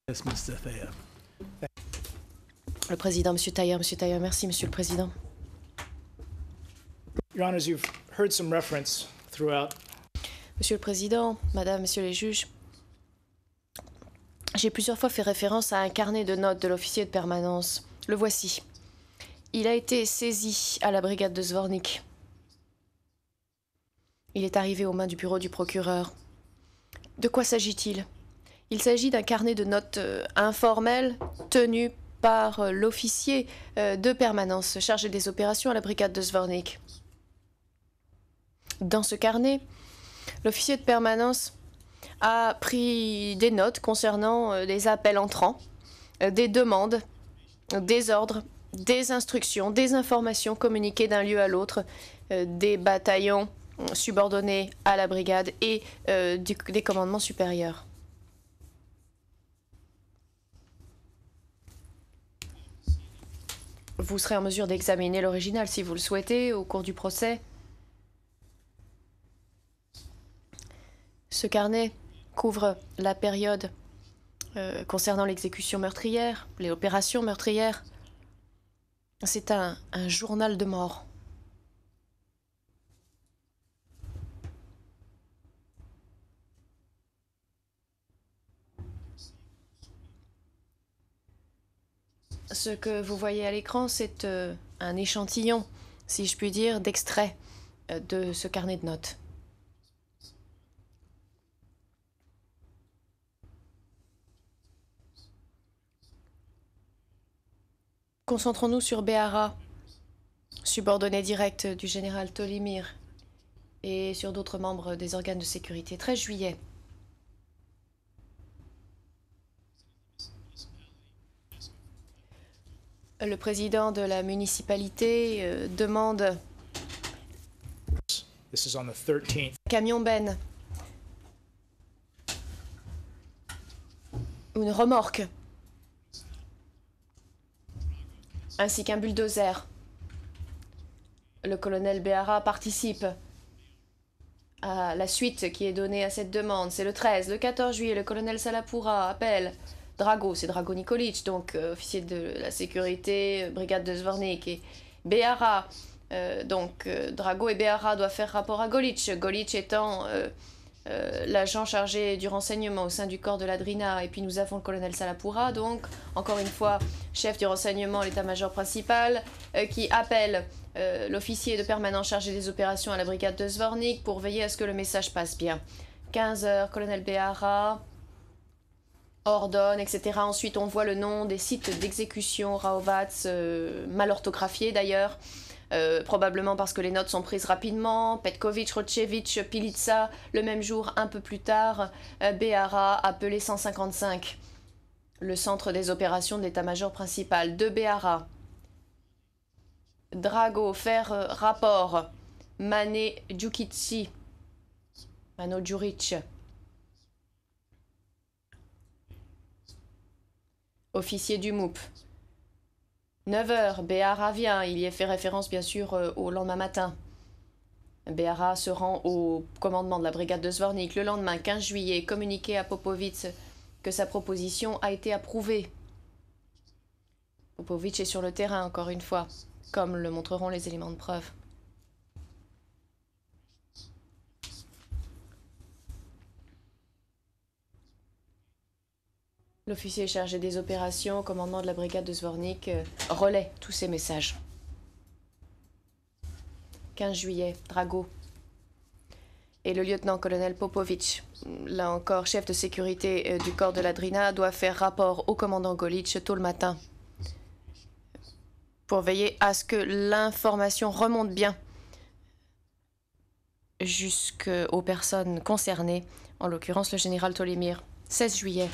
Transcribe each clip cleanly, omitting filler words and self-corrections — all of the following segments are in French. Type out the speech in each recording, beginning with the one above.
Yes, Mr. Thayer. Le président, Monsieur Thayer, merci, Monsieur le Président. Your Honors, you've heard some reference throughout. Monsieur le Président, Madame, Messieurs les juges, j'ai plusieurs fois fait référence à un carnet de notes de l'officier de permanence. Le voici. Il a été saisi à la brigade de Zvornik. Il est arrivé aux mains du bureau du procureur. De quoi s'agit-il? Il s'agit d'un carnet de notes informel tenu par l'officier de permanence chargé des opérations à la brigade de Zvornik. Dans ce carnet, l'officier de permanence a pris des notes concernant des appels entrants, des demandes, des ordres, des instructions, des informations communiquées d'un lieu à l'autre, des bataillons subordonnés à la brigade et des commandements supérieurs. Vous serez en mesure d'examiner l'original si vous le souhaitez au cours du procès. Ce carnet couvre la période concernant l'exécution meurtrière, les opérations meurtrières. C'est un journal de mort. Ce que vous voyez à l'écran, c'est un échantillon, si je puis dire, d'extrait de ce carnet de notes. Concentrons-nous sur Behara, subordonné direct du général Tolimir, et sur d'autres membres des organes de sécurité. 13 juillet. Le président de la municipalité demande This is on the 13th. camion Ben, une remorque, ainsi qu'un bulldozer. Le colonel Behara participe à la suite qui est donnée à cette demande. C'est le 13. Le 14 juillet, le colonel Salapura appelle Drago, c'est Drago Nikolic, donc officier de la sécurité, brigade de Zvornik, et Behara. Drago et Behara doivent faire rapport à Golic. Golic étant l'agent chargé du renseignement au sein du corps de la Drina. Et puis nous avons le colonel Salapura, donc encore une fois chef du renseignement, l'état-major principal, qui appelle l'officier de permanence chargé des opérations à la brigade de Zvornik pour veiller à ce que le message passe bien. 15 heures, colonel Behara ordonne, etc. Ensuite, on voit le nom des sites d'exécution, Raovats, mal orthographiés d'ailleurs, probablement parce que les notes sont prises rapidement. Petkovic, Rotchevich, Pilitsa, le même jour, un peu plus tard, Behara, appelé 155, le centre des opérations de l'état-major principal. De Behara. Drago, faire rapport. Mane Djukitsi, Mano Djuric. Officier du MOUP. 9 heures, Behara vient. Il y est fait référence bien sûr au lendemain matin. Behara se rend au commandement de la brigade de Zvornik. Le lendemain, 15 juillet, communiqué à Popovic que sa proposition a été approuvée. Popovic est sur le terrain, encore une fois, comme le montreront les éléments de preuve. L'officier chargé des opérations, commandement de la brigade de Zvornik, relaie tous ces messages. 15 juillet, Drago. Et le lieutenant-colonel Popovic, là encore chef de sécurité du corps de la Drina, doit faire rapport au commandant Golic tôt le matin pour veiller à ce que l'information remonte bien jusqu'aux personnes concernées, en l'occurrence le général Tolimir. 16 juillet.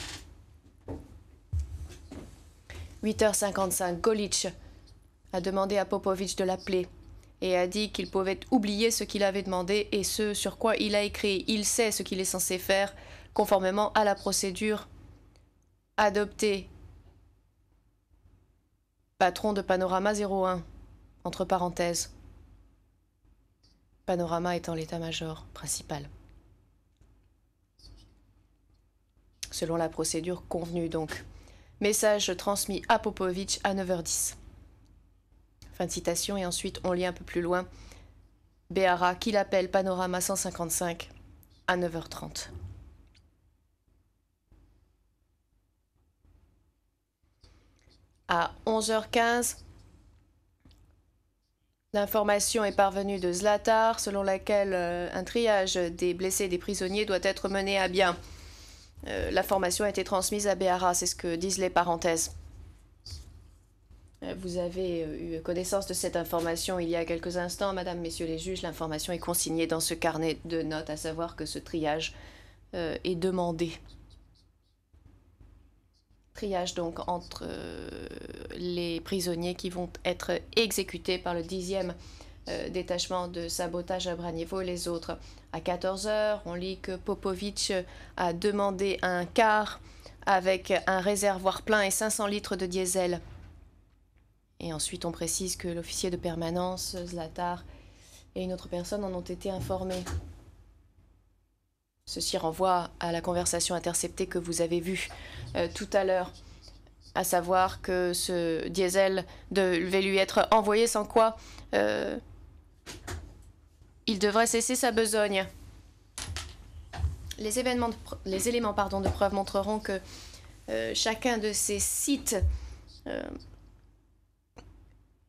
8h55, Golic a demandé à Popovic de l'appeler et a dit qu'il pouvait oublier ce qu'il avait demandé et ce sur quoi il a écrit. Il sait ce qu'il est censé faire conformément à la procédure adoptée. Patron de Panorama 01, entre parenthèses. Panorama étant l'état-major principal. selon la procédure convenue donc. Message transmis à Popovich à 9h10. Fin de citation, et ensuite on lit un peu plus loin. Behara qui l'appelle Panorama 155 à 9h30. À 11h15, l'information est parvenue de Zlatar selon laquelle un triage des blessés et des prisonniers doit être mené à bien. L'information a été transmise à Behara, c'est ce que disent les parenthèses. Vous avez eu connaissance de cette information il y a quelques instants, Madame, Messieurs les juges. L'information est consignée dans ce carnet de notes, à savoir que ce triage est demandé. Triage donc entre les prisonniers qui vont être exécutés par le 10e détachement de sabotage à Branievo et les autres. À 14h, on lit que Popovich a demandé un car avec un réservoir plein et 500 litres de diesel. Et ensuite, on précise que l'officier de permanence, Zlatar, et une autre personne en ont été informés. Ceci renvoie à la conversation interceptée que vous avez vue tout à l'heure, à savoir que ce diesel devait lui être envoyé, sans quoi il devrait cesser sa besogne. Les éléments de preuve montreront que chacun de ces sites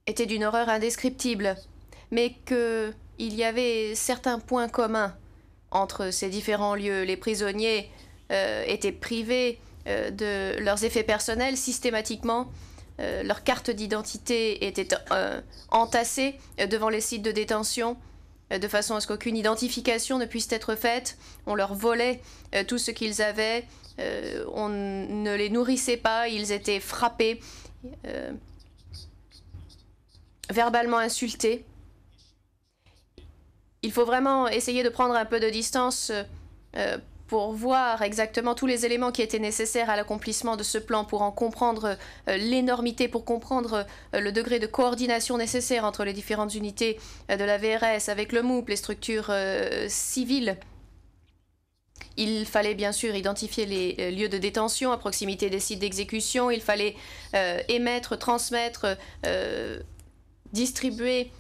était d'une horreur indescriptible, mais qu'il y avait certains points communs entre ces différents lieux. Les prisonniers étaient privés de leurs effets personnels systématiquement. Leurs cartes d'identité étaient entassées devant les sites de détention, de façon à ce qu'aucune identification ne puisse être faite. On leur volait tout ce qu'ils avaient. On ne les nourrissait pas. Ils étaient frappés, verbalement insultés. Il faut vraiment essayer de prendre un peu de distance pour voir exactement tous les éléments qui étaient nécessaires à l'accomplissement de ce plan, pour en comprendre l'énormité, pour comprendre le degré de coordination nécessaire entre les différentes unités de la VRS avec le MOUP, les structures civiles. Il fallait bien sûr identifier les lieux de détention à proximité des sites d'exécution. Il fallait émettre, transmettre, distribuer,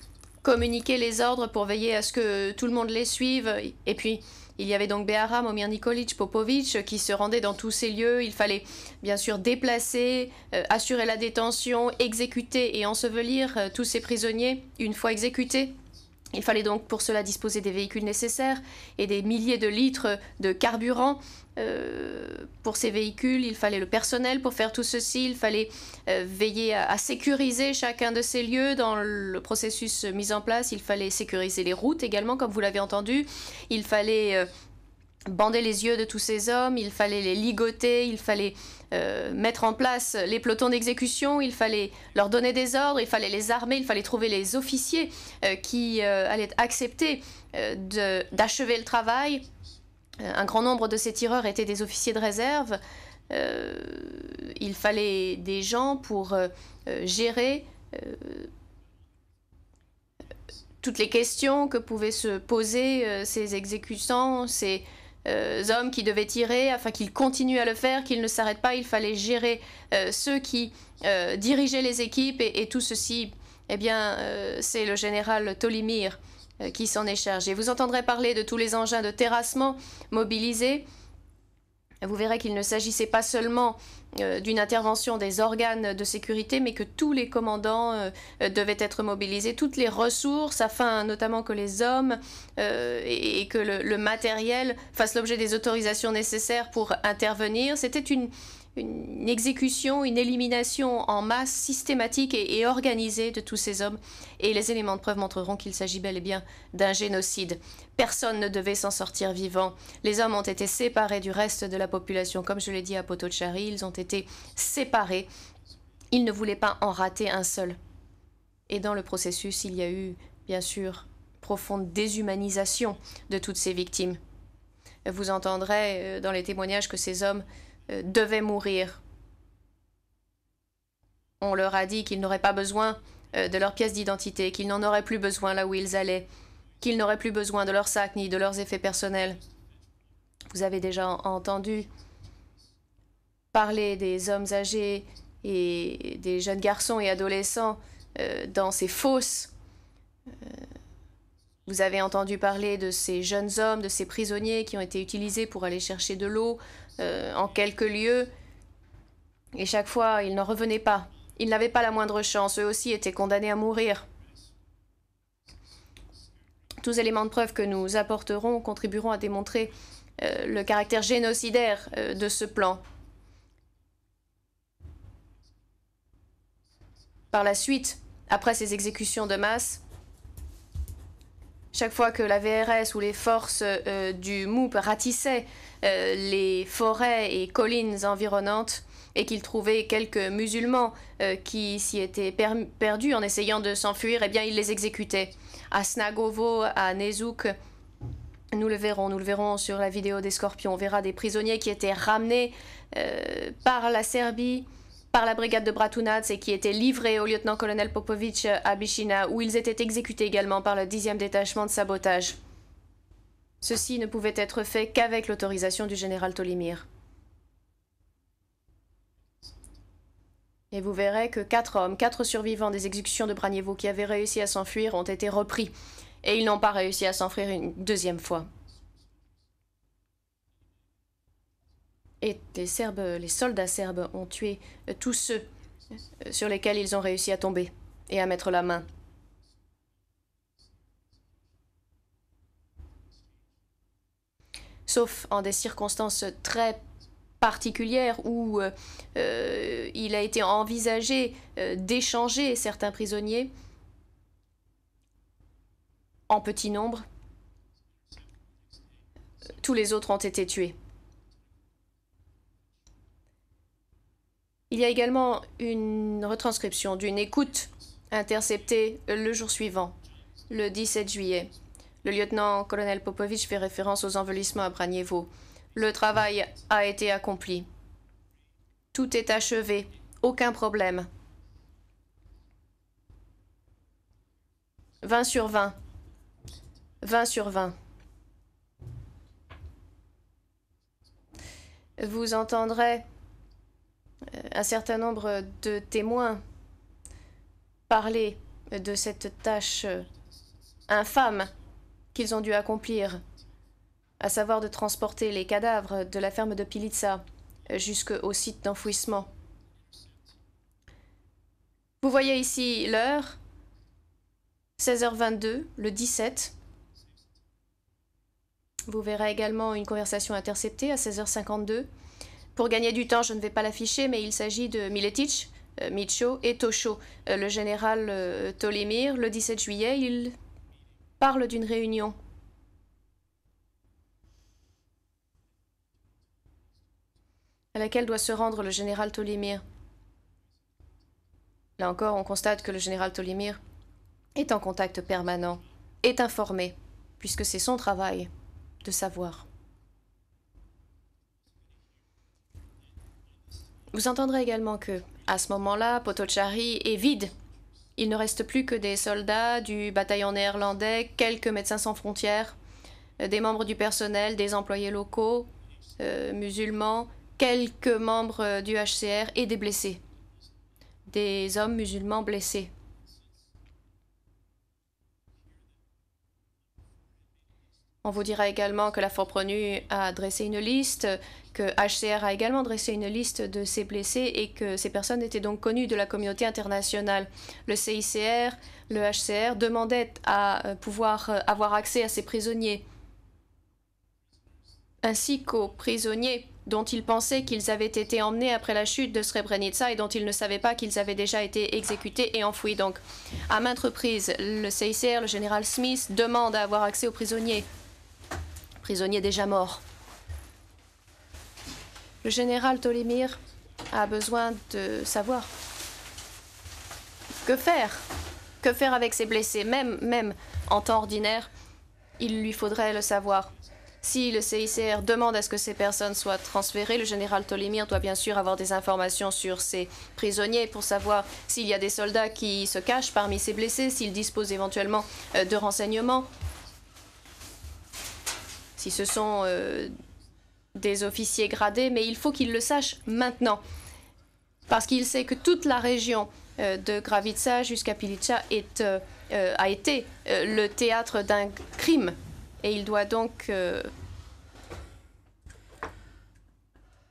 communiquer les ordres pour veiller à ce que tout le monde les suive. Et puis, il y avait donc Behara, Momir Nikolic, Popovich qui se rendaient dans tous ces lieux. Il fallait bien sûr déplacer, assurer la détention, exécuter et ensevelir tous ces prisonniers une fois exécutés. Il fallait donc pour cela disposer des véhicules nécessaires et des milliers de litres de carburant pour ces véhicules. Il fallait le personnel pour faire tout ceci. Il fallait veiller à sécuriser chacun de ces lieux dans le processus mis en place. Il fallait sécuriser les routes également, comme vous l'avez entendu. Il fallait bander les yeux de tous ces hommes. Il fallait les ligoter. Il fallait mettre en place les pelotons d'exécution, il fallait leur donner des ordres, il fallait les armer, il fallait trouver les officiers qui allaient accepter d'achever le travail. Un grand nombre de ces tireurs étaient des officiers de réserve. Il fallait des gens pour gérer toutes les questions que pouvaient se poser ces exécutants, ces hommes qui devaient tirer afin qu'ils continuent à le faire, qu'ils ne s'arrêtent pas. Il fallait gérer ceux qui dirigeaient les équipes et tout ceci, eh bien, c'est le général Tolimir qui s'en est chargé. Vous entendrez parler de tous les engins de terrassement mobilisés. Vous verrez qu'il ne s'agissait pas seulement d'une intervention des organes de sécurité, mais que tous les commandants devaient être mobilisés, toutes les ressources, afin notamment que les hommes et que le matériel fassent l'objet des autorisations nécessaires pour intervenir. C'était une exécution, une élimination en masse systématique et organisée de tous ces hommes. Et les éléments de preuve montreront qu'il s'agit bel et bien d'un génocide. Personne ne devait s'en sortir vivant. Les hommes ont été séparés du reste de la population. Comme je l'ai dit à Potocari, ils ont été séparés. Ils ne voulaient pas en rater un seul. Et dans le processus, il y a eu, bien sûr, profonde déshumanisation de toutes ces victimes. Vous entendrez dans les témoignages que ces hommes devaient mourir. On leur a dit qu'ils n'auraient pas besoin de leurs pièces d'identité, qu'ils n'en auraient plus besoin là où ils allaient, qu'ils n'auraient plus besoin de leurs sacs ni de leurs effets personnels. Vous avez déjà entendu parler des hommes âgés et des jeunes garçons et adolescents dans ces fosses. Vous avez entendu parler de ces jeunes hommes, de ces prisonniers qui ont été utilisés pour aller chercher de l'eau en quelques lieux. Et chaque fois, ils n'en revenaient pas. Ils n'avaient pas la moindre chance. Eux aussi étaient condamnés à mourir. Tous éléments de preuve que nous apporterons contribueront à démontrer le caractère génocidaire de ce plan. Par la suite, après ces exécutions de masse, chaque fois que la VRS ou les forces du MOUP ratissaient les forêts et collines environnantes et qu'ils trouvaient quelques musulmans qui s'y étaient perdus en essayant de s'enfuir, eh bien, ils les exécutaient. À Snagovo, à Nezouk, nous le verrons sur la vidéo des Scorpions. On verra des prisonniers qui étaient ramenés par la Serbie, par la brigade de Bratunac et qui étaient livrés au lieutenant-colonel Popovic à Bichina, où ils étaient exécutés également par le 10e détachement de sabotage. Ceci ne pouvait être fait qu'avec l'autorisation du général Tolimir. Et vous verrez que 4 hommes, 4 survivants des exécutions de Branievo qui avaient réussi à s'enfuir ont été repris. Et ils n'ont pas réussi à s'enfuir une deuxième fois. Et les soldats serbes ont tué tous ceux sur lesquels ils ont réussi à tomber et à mettre la main. Sauf en des circonstances très particulières où il a été envisagé d'échanger certains prisonniers en petit nombre. Tous les autres ont été tués. Il y a également une retranscription d'une écoute interceptée le jour suivant, le 17 juillet. Le lieutenant-colonel Popovic fait référence aux envahissements à Branievo. Le travail a été accompli. Tout est achevé, aucun problème. 20 sur 20. 20 sur 20. Vous entendrez un certain nombre de témoins parler de cette tâche infâme qu'ils ont dû accomplir, à savoir de transporter les cadavres de la ferme de Pilitsa jusqu'au site d'enfouissement. Vous voyez ici l'heure, 16h22, le 17. Vous verrez également une conversation interceptée à 16h52. Pour gagner du temps, je ne vais pas l'afficher, mais il s'agit de Miletic, Micho et Tosho. Le général Tolimir, le 17 juillet, il parle d'une réunion. À laquelle doit se rendre le général Tolimir. Là encore, on constate que le général Tolimir est en contact permanent, est informé, puisque c'est son travail de savoir. Vous entendrez également que, à ce moment-là, Potocari est vide. Il ne reste plus que des soldats du bataillon néerlandais, quelques médecins sans frontières, des membres du personnel, des employés locaux, musulmans, quelques membres du HCR et des blessés. Des hommes musulmans blessés. On vous dira également que la FORPRONU a dressé une liste, que HCR a également dressé une liste de ces blessés et que ces personnes étaient donc connues de la communauté internationale. Le CICR, le HCR demandaient à pouvoir avoir accès à ces prisonniers, ainsi qu'aux prisonniers dont ils pensaient qu'ils avaient été emmenés après la chute de Srebrenica et dont ils ne savaient pas qu'ils avaient déjà été exécutés et enfouis. Donc, à maintes reprises, le CICR, le général Smith, demande à avoir accès aux prisonniers déjà morts. Le général Tolimir a besoin de savoir que faire. Que faire avec ces blessés, même en temps ordinaire, il lui faudrait le savoir. Si le CICR demande à ce que ces personnes soient transférées, le général Tolimir doit bien sûr avoir des informations sur ces prisonniers pour savoir s'il y a des soldats qui se cachent parmi ces blessés, s'il dispose éventuellement de renseignements. Si ce sont des officiers gradés, mais il faut qu'il le sache maintenant. Parce qu'il sait que toute la région de Gravitsa jusqu'à Pilica a été le théâtre d'un crime. Et il doit donc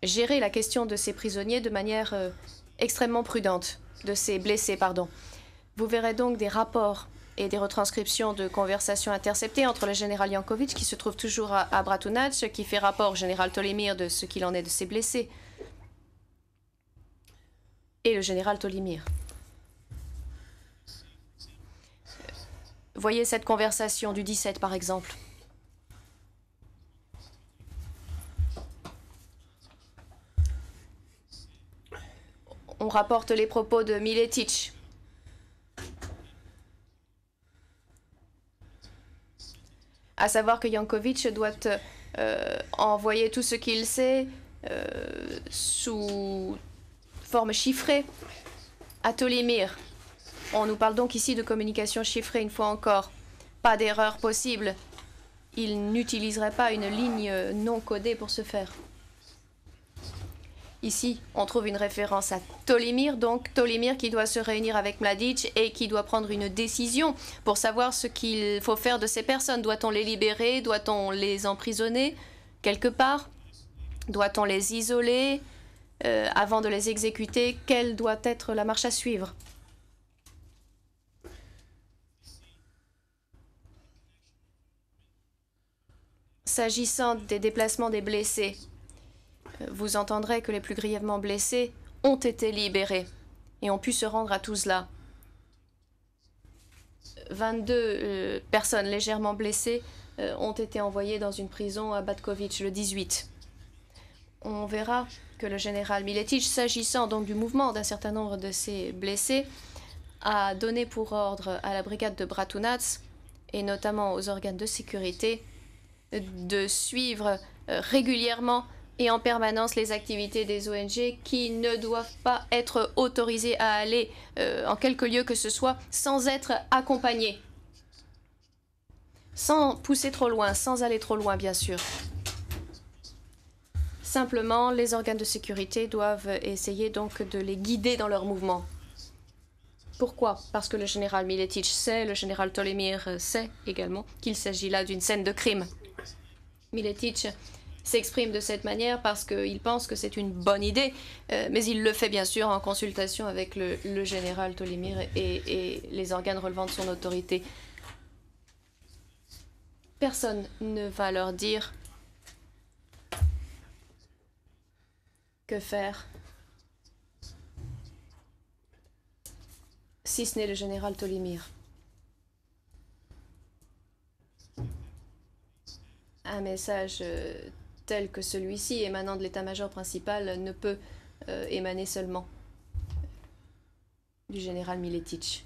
gérer la question de ces prisonniers de manière extrêmement prudente, de ces blessés, pardon. Vous verrez donc des rapports et des retranscriptions de conversations interceptées entre le général Yankovic, qui se trouve toujours à Bratunac, qui fait rapport au général Tolimir de ce qu'il en est de ses blessés, et le général Tolimir. Voyez cette conversation du 17, par exemple. On rapporte les propos de Miletic. À savoir que Yankovic doit envoyer tout ce qu'il sait sous forme chiffrée à Tolimir. On nous parle donc ici de communication chiffrée une fois encore. Pas d'erreur possible. Il n'utiliserait pas une ligne non codée pour ce faire. Ici, on trouve une référence à Tolimir, donc Tolimir qui doit se réunir avec Mladic et qui doit prendre une décision pour savoir ce qu'il faut faire de ces personnes. Doit-on les libérer? Doit-on les emprisonner quelque part? Doit-on les isoler avant de les exécuter? Quelle doit être la marche à suivre? S'agissant des déplacements des blessés, vous entendrez que les plus grièvement blessés ont été libérés et ont pu se rendre à Tuzla. 22 personnes légèrement blessées ont été envoyées dans une prison à Batkovic le 18. On verra que le général Miletic, s'agissant donc du mouvement d'un certain nombre de ces blessés, a donné pour ordre à la brigade de Bratunac et notamment aux organes de sécurité de suivre régulièrement et en permanence les activités des ONG qui ne doivent pas être autorisées à aller en quelque lieu que ce soit sans être accompagnées. Sans pousser trop loin, sans aller trop loin bien sûr. Simplement, les organes de sécurité doivent essayer donc de les guider dans leur mouvement. Pourquoi? Parce que le général Miletic sait, le général Tolimir sait également qu'il s'agit là d'une scène de crime. Miletic s'exprime de cette manière parce qu'il pense que c'est une bonne idée, mais il le fait bien sûr en consultation avec le général Tolimir et les organes relevant de son autorité. Personne ne va leur dire que faire, si ce n'est le général Tolimir. Un message tel que celui-ci, émanant de l'état-major principal, ne peut émaner seulement du général Miletic.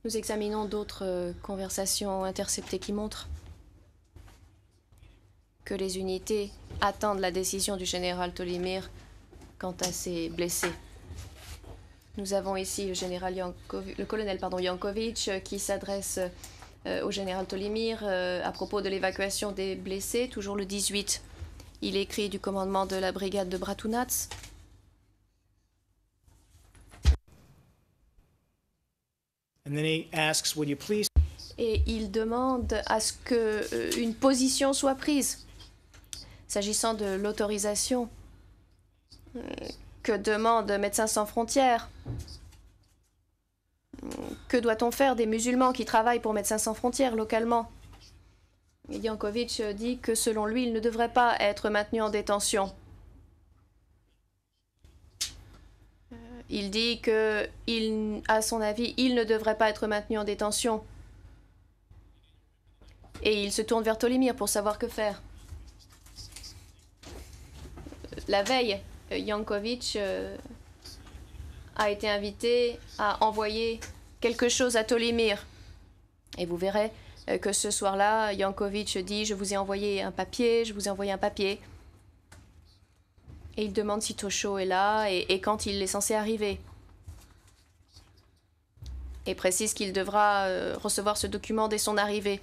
Nous examinons d'autres conversations interceptées qui montrent que les unités attendent la décision du général Tolimir quant à ses blessés. Nous avons ici le colonel Yankovic qui s'adresse au général Tolimir à propos de l'évacuation des blessés, toujours le 18. Il écrit du commandement de la brigade de Bratunac. And then he asks, would you please... Et il demande à ce qu'une position soit prise. S'agissant de l'autorisation que demande Médecins sans frontières, que doit-on faire des musulmans qui travaillent pour Médecins sans frontières localement? Yankovic dit que selon lui, il ne devrait pas être maintenu en détention. Il dit que, à son avis, il ne devrait pas être maintenu en détention. Et il se tourne vers Tolimir pour savoir que faire. La veille, Yankovic a été invité à envoyer quelque chose à Tolimir. Et vous verrez que ce soir-là, Yankovic dit « Je vous ai envoyé un papier, je vous ai envoyé un papier ». Et il demande si Tosho est là et quand il est censé arriver. et précise qu'il devra recevoir ce document dès son arrivée.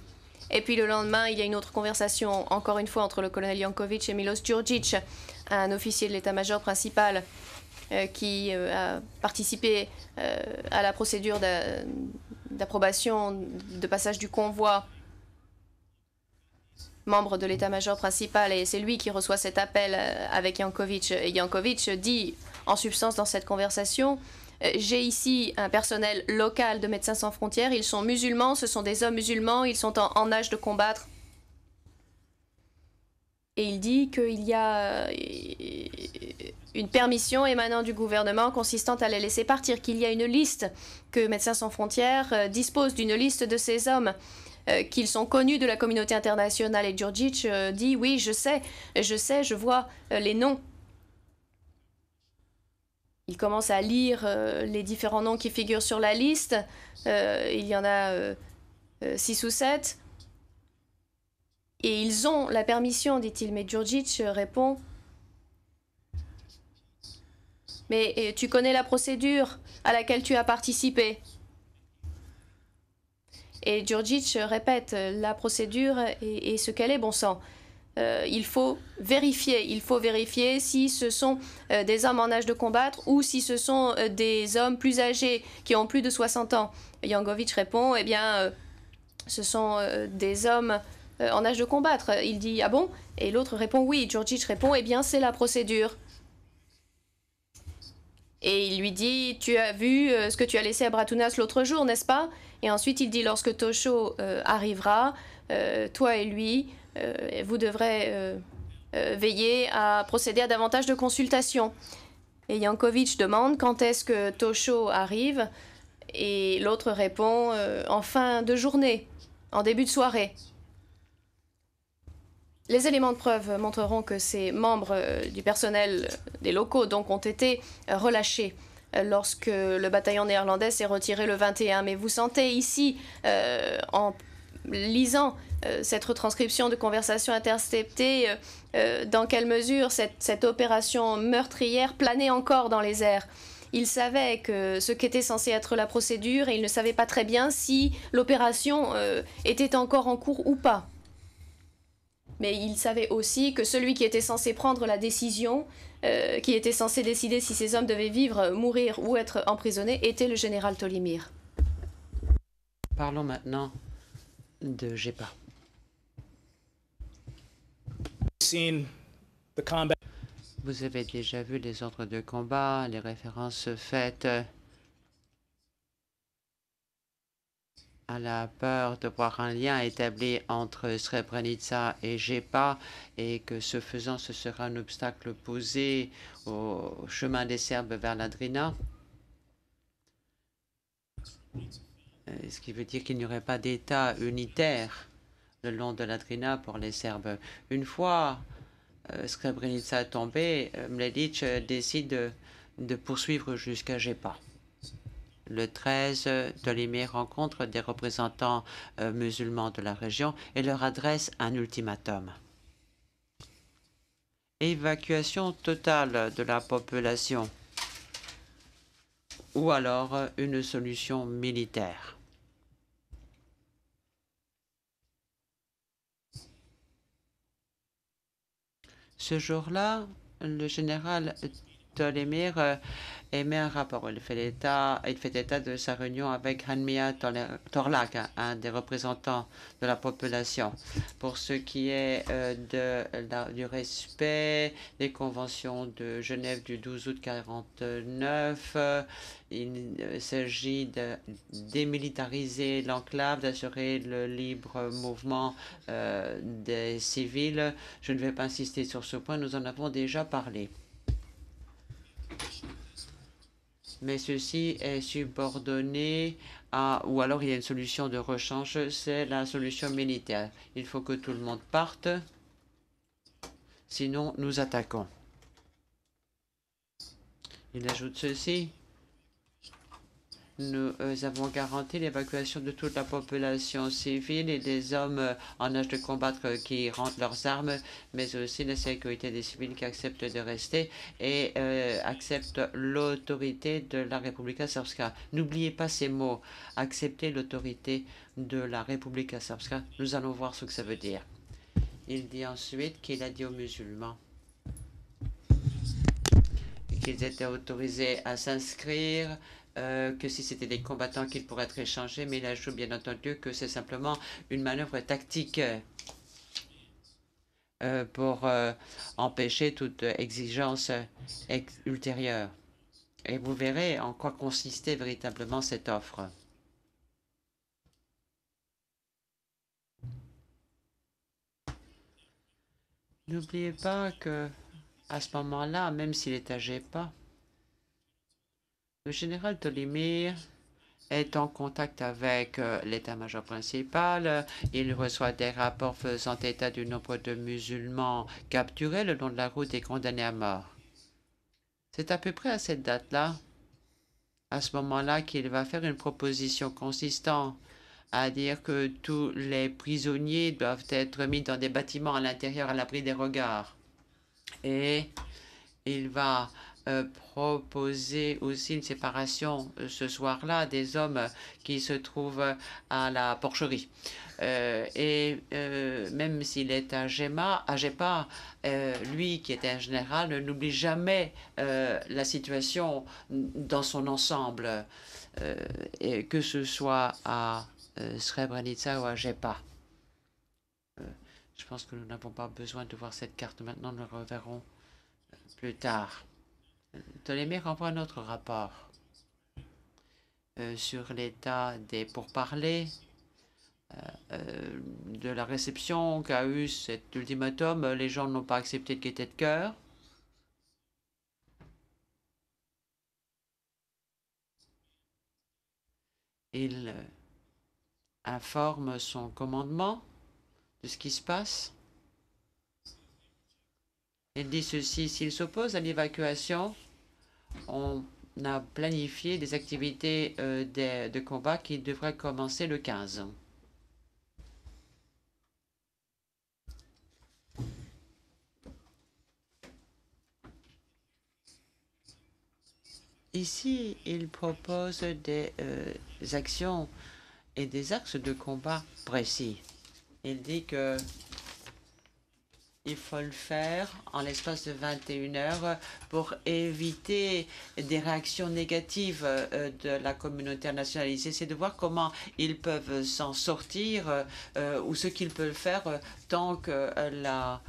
Et puis le lendemain, il y a une autre conversation, encore une fois, entre le colonel Jankovic et Milos Djurdjic, un officier de l'état-major principal qui a participé à la procédure d'approbation de passage du convoi, membre de l'état-major principal, et c'est lui qui reçoit cet appel avec Jankovic. Et Jankovic dit, en substance, dans cette conversation, j'ai ici un personnel local de Médecins sans frontières, ils sont musulmans, ce sont des hommes musulmans, ils sont en âge de combattre. Et il dit qu'il y a une permission émanant du gouvernement consistant à les laisser partir, qu'il y a une liste, que Médecins sans frontières dispose d'une liste de ces hommes, qu'ils sont connus de la communauté internationale. Et Djurdjic dit, oui, je sais, je vois les noms. Il commence à lire les différents noms qui figurent sur la liste. Il y en a 6 ou 7. Et ils ont la permission, dit-il. Mais Djurdjic répond, mais tu connais la procédure à laquelle tu as participé. Et Djurdjic répète la procédure et ce qu'elle est, bon sang. Il faut vérifier si ce sont des hommes en âge de combattre ou si ce sont des hommes plus âgés qui ont plus de 60 ans. Jankovic répond, eh bien, ce sont des hommes en âge de combattre. Il dit, ah bon? Et l'autre répond, oui. Djurdjic répond, eh bien, c'est la procédure. Et il lui dit, tu as vu ce que tu as laissé à Bratounas l'autre jour, n'est-ce pas? Et ensuite, il dit, lorsque Tosho arrivera, toi et lui, vous devrez veiller à procéder à davantage de consultations. Et Jankovic demande quand est-ce que Tosho arrive, et l'autre répond en fin de journée, en début de soirée. Les éléments de preuve montreront que ces membres du personnel des locaux donc ont été relâchés lorsque le bataillon néerlandais s'est retiré le 21. Mais vous sentez ici, en lisant cette retranscription de conversation interceptée, dans quelle mesure cette opération meurtrière planait encore dans les airs. Il savait que ce qu'était censé être la procédure et il ne savait pas très bien si l'opération était encore en cours ou pas. Mais il savait aussi que celui qui était censé prendre la décision, qui était censé décider si ces hommes devaient vivre, mourir ou être emprisonnés, était le général Tolimir. Parlons maintenant de GEPA. Vous avez déjà vu les ordres de combat, les références faites à la peur de voir un lien établi entre Srebrenica et GEPA et que ce faisant, ce sera un obstacle posé au chemin des Serbes vers la Drina. Ce qui veut dire qu'il n'y aurait pas d'État unitaire le long de la Drina pour les Serbes. Une fois Srebrenica est tombé, Mladic décide de poursuivre jusqu'à GEPA. Le 13, Tolimir rencontre des représentants musulmans de la région et leur adresse un ultimatum. Évacuation totale de la population ou alors une solution militaire. Ce jour-là, le général Tolimir émet un rapport. Il fait état de sa réunion avec Hanmia Torlak, un des représentants de la population, pour ce qui est du respect des conventions de Genève du 12 août 1949. Il s'agit de démilitariser l'enclave, d'assurer le libre mouvement des civils. Je ne vais pas insister sur ce point, nous en avons déjà parlé. Mais ceci est subordonné à, ou alors il y a une solution de rechange, c'est la solution militaire. Il faut que tout le monde parte, sinon nous attaquons. Il ajoute ceci. Nous avons garanti l'évacuation de toute la population civile et des hommes en âge de combattre qui rentrent leurs armes, mais aussi la sécurité des civils qui acceptent de rester et acceptent l'autorité de la Republika Srpska. N'oubliez pas ces mots, accepter l'autorité de la Republika Srpska. Nous allons voir ce que ça veut dire. Il dit ensuite qu'il a dit aux musulmans qu'ils étaient autorisés à s'inscrire, que si c'était des combattants qu'ils pourraient être échangés, mais il ajoute bien entendu que c'est simplement une manœuvre tactique pour empêcher toute exigence ultérieure. Et vous verrez en quoi consistait véritablement cette offre. N'oubliez pas que à ce moment-là, même s'il est âgé pas, le général Tolimir est en contact avec l'état-major principal. Il reçoit des rapports faisant état du nombre de musulmans capturés le long de la route et condamnés à mort. C'est à peu près à cette date-là, à ce moment-là, qu'il va faire une proposition consistant à dire que tous les prisonniers doivent être mis dans des bâtiments à l'intérieur à l'abri des regards. Et il va proposer aussi une séparation ce soir-là des hommes qui se trouvent à la porcherie. Même s'il est à Gépa, lui qui est un général n'oublie jamais la situation dans son ensemble, et que ce soit à Srebrenica ou à Gépa. Je pense que nous n'avons pas besoin de voir cette carte maintenant, nous la reverrons plus tard. Ptolémée renvoie un autre rapport sur l'état des pourparlers, de la réception qu'a eu cet ultimatum. Les gens n'ont pas accepté de gaieté de cœur. Il informe son commandement de ce qui se passe. Il dit ceci: s'il s'oppose à l'évacuation, on a planifié des activités de combat qui devraient commencer le 15. Ici, il propose des actions et des axes de combat précis. Il dit que il faut le faire en l'espace de 21 heures pour éviter des réactions négatives de la communauté internationale. Il essaie de voir comment ils peuvent s'en sortir ou ce qu'ils peuvent faire tant que la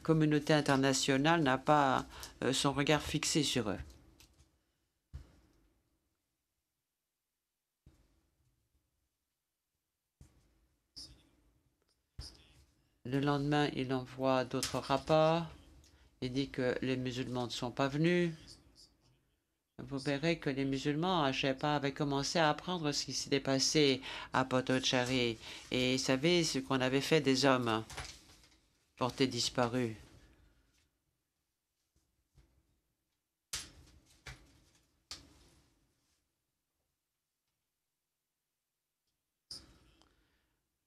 communauté internationale n'a pas son regard fixé sur eux. Le lendemain, il envoie d'autres rapports. Il dit que les musulmans ne sont pas venus. Vous verrez que les musulmans à Gépa avaient commencé à apprendre ce qui s'était passé à Potocari. Et ils savaient ce qu'on avait fait des hommes portés disparus.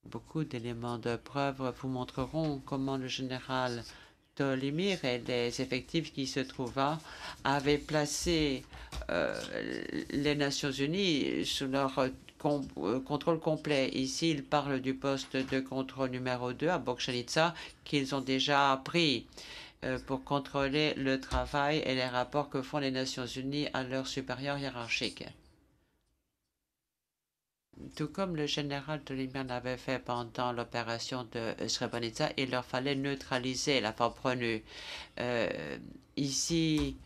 Beaucoup d'éléments de preuve vous montreront comment le général Tolimir et les effectifs qui se trouvaient avaient placé les Nations Unies sous leur contrôle complet. Ici, il parle du poste de contrôle numéro 2 à Bokšannica qu'ils ont déjà pris pour contrôler le travail et les rapports que font les Nations Unies à leurs supérieurs hiérarchiques. Tout comme le général Tolimir l'avait fait pendant l'opération de Srebrenica, il leur fallait neutraliser la force prenue. Ici,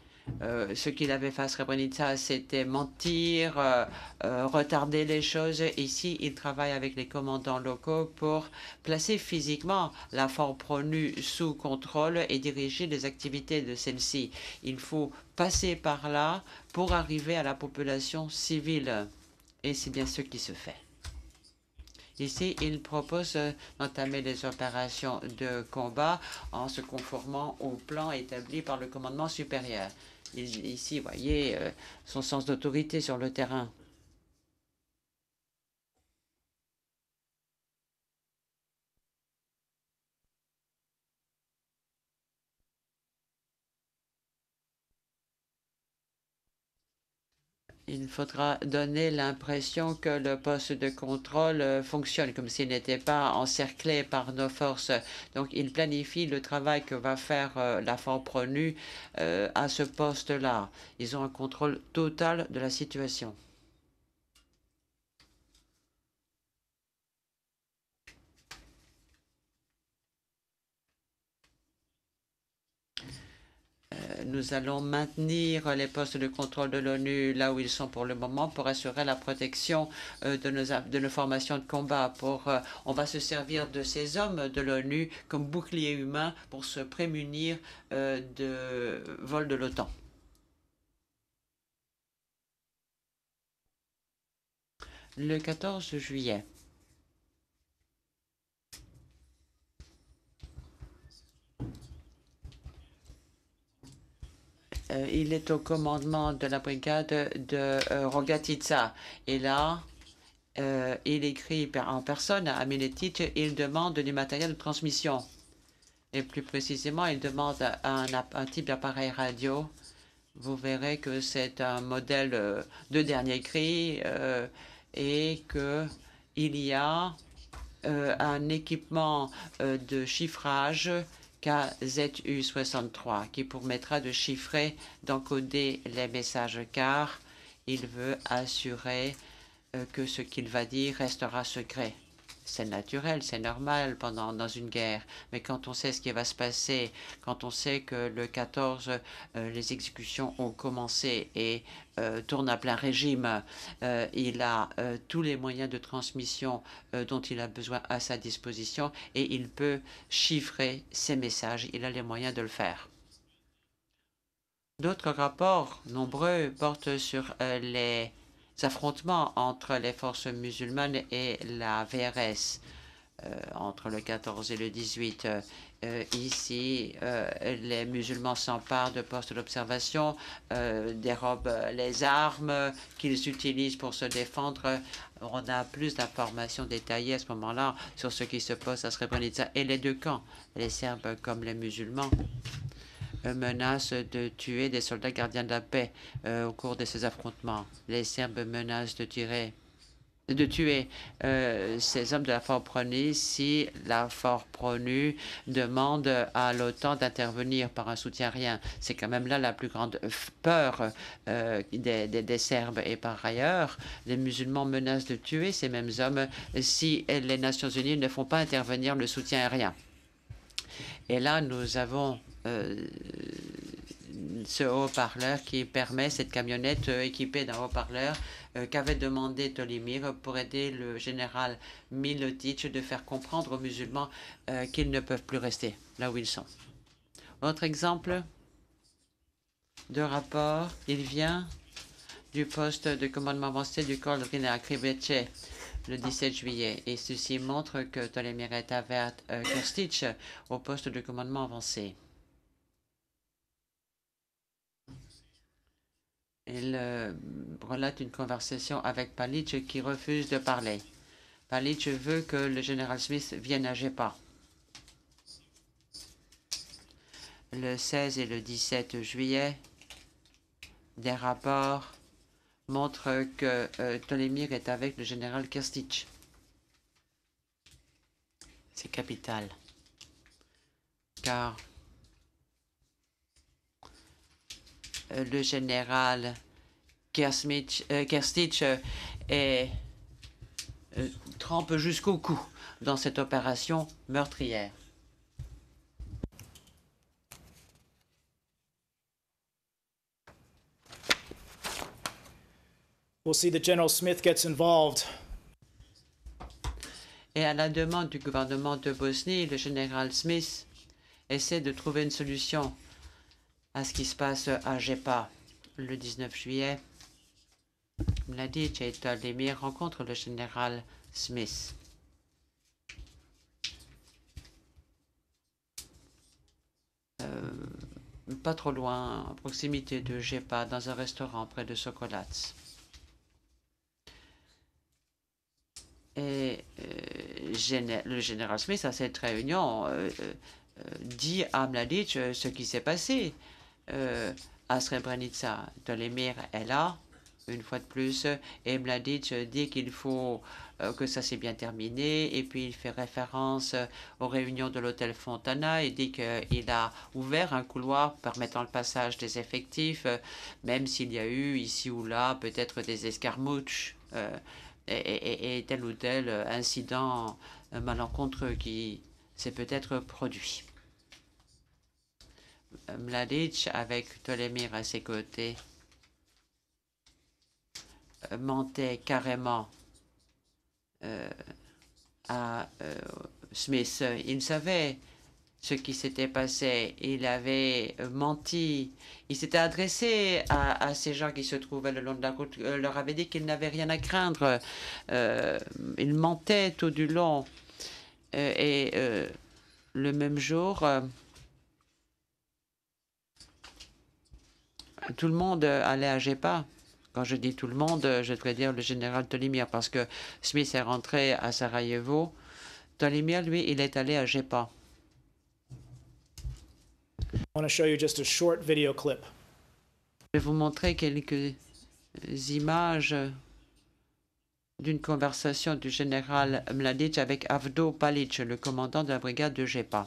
ce qu'il avait fait à Srebrenica, c'était mentir, retarder les choses. Ici, il travaille avec les commandants locaux pour placer physiquement la force prenue sous contrôle et diriger les activités de celle-ci. Il faut passer par là pour arriver à la population civile. Et c'est bien ce qui se fait. Ici, il propose d'entamer des opérations de combat en se conformant au plan établi par le commandement supérieur. Ici, vous voyez son sens d'autorité sur le terrain. il faudra donner l'impression que le poste de contrôle fonctionne, comme s'il n'était pas encerclé par nos forces. Donc, il planifie le travail que va faire la FORPRONU à ce poste-là. Ils ont un contrôle total de la situation. Nous allons maintenir les postes de contrôle de l'ONU là où ils sont pour le moment pour assurer la protection de nos formations de combat. On va se servir de ces hommes de l'ONU comme bouclier humain pour se prémunir de vols de l'OTAN. Le 14 juillet. Il est au commandement de la brigade de Rogatitsa. Et là, il écrit en personne à Miletic, il demande du matériel de transmission. Et plus précisément, il demande un type d'appareil radio. Vous verrez que c'est un modèle de dernier cri et qu'il y a un équipement de chiffrage KZU63 qui permettra de chiffrer, d'encoder les messages car il veut assurer que ce qu'il va dire restera secret. C'est naturel, c'est normal dans une guerre. Mais quand on sait ce qui va se passer, quand on sait que le 14, les exécutions ont commencé et tournent à plein régime, il a tous les moyens de transmission dont il a besoin à sa disposition et il peut chiffrer ses messages. Il a les moyens de le faire. D'autres rapports nombreux portent sur les affrontements entre les forces musulmanes et la VRS entre le 14 et le 18. Ici, les musulmans s'emparent de postes d'observation, dérobent les armes qu'ils utilisent pour se défendre. On a plus d'informations détaillées à ce moment-là sur ce qui se passe à Srebrenica et les deux camps, les Serbes comme les musulmans menacent de tuer des soldats gardiens de la paix au cours de ces affrontements. Les Serbes menacent de tuer ces hommes de la FORPRONU si la FORPRONU demande à l'OTAN d'intervenir par un soutien aérien. C'est quand même là la plus grande peur des Serbes. Et par ailleurs, les musulmans menacent de tuer ces mêmes hommes si les Nations Unies ne font pas intervenir le soutien aérien. Et là, nous avons ce haut-parleur qui permet, cette camionnette équipée d'un haut-parleur qu'avait demandé Tolimir pour aider le général Milotic de faire comprendre aux musulmans qu'ils ne peuvent plus rester là où ils sont. Autre exemple de rapport, il vient du poste de commandement avancé du corps à Kriveche le 17 juillet. Et ceci montre que Tolimir est avec Krstic au poste de commandement avancé. Il relate une conversation avec Palic qui refuse de parler. Palic veut que le général Smith vienne à Jepa. Le 16 et le 17 juillet, des rapports montrent que Tolimir est avec le général Krstic. C'est capital. Car le général Krstic trempe jusqu'au cou dans cette opération meurtrière. We'll see that General Smith gets involved. Et à la demande du gouvernement de Bosnie, le général Smith essaie de trouver une solution à ce qui se passe à Jepa. Le 19 juillet, Mladic et Tolimir rencontrent le général Smith. Pas trop loin, à proximité de Jepa, dans un restaurant près de Sokolats. Et le général Smith, à cette réunion, dit à Mladic ce qui s'est passé à Srebrenica. Tolimir est là, une fois de plus, et Mladic dit qu'il faut que ça s'est bien terminé, et puis il fait référence aux réunions de l'hôtel Fontana et dit qu'il a ouvert un couloir permettant le passage des effectifs, même s'il y a eu ici ou là peut-être des escarmouches et tel ou tel incident malencontreux qui s'est peut-être produit. Mladic, avec Tolemir à ses côtés, mentait carrément à Smith. Il savait ce qui s'était passé. Il avait menti. Il s'était adressé à ces gens qui se trouvaient le long de la route, leur avait dit qu'ils n'avaient rien à craindre. Il mentait tout du long. Le même jour, tout le monde allait à Jepa. Quand je dis tout le monde, je devrais dire le général Tolimir, parce que Smith est rentré à Sarajevo. Tolimir, lui, il est allé à Jepa. I want to show you just a short video clip. Je vais vous montrer quelques images d'une conversation du général Mladic avec Avdo Palic, le commandant de la brigade de Jepa.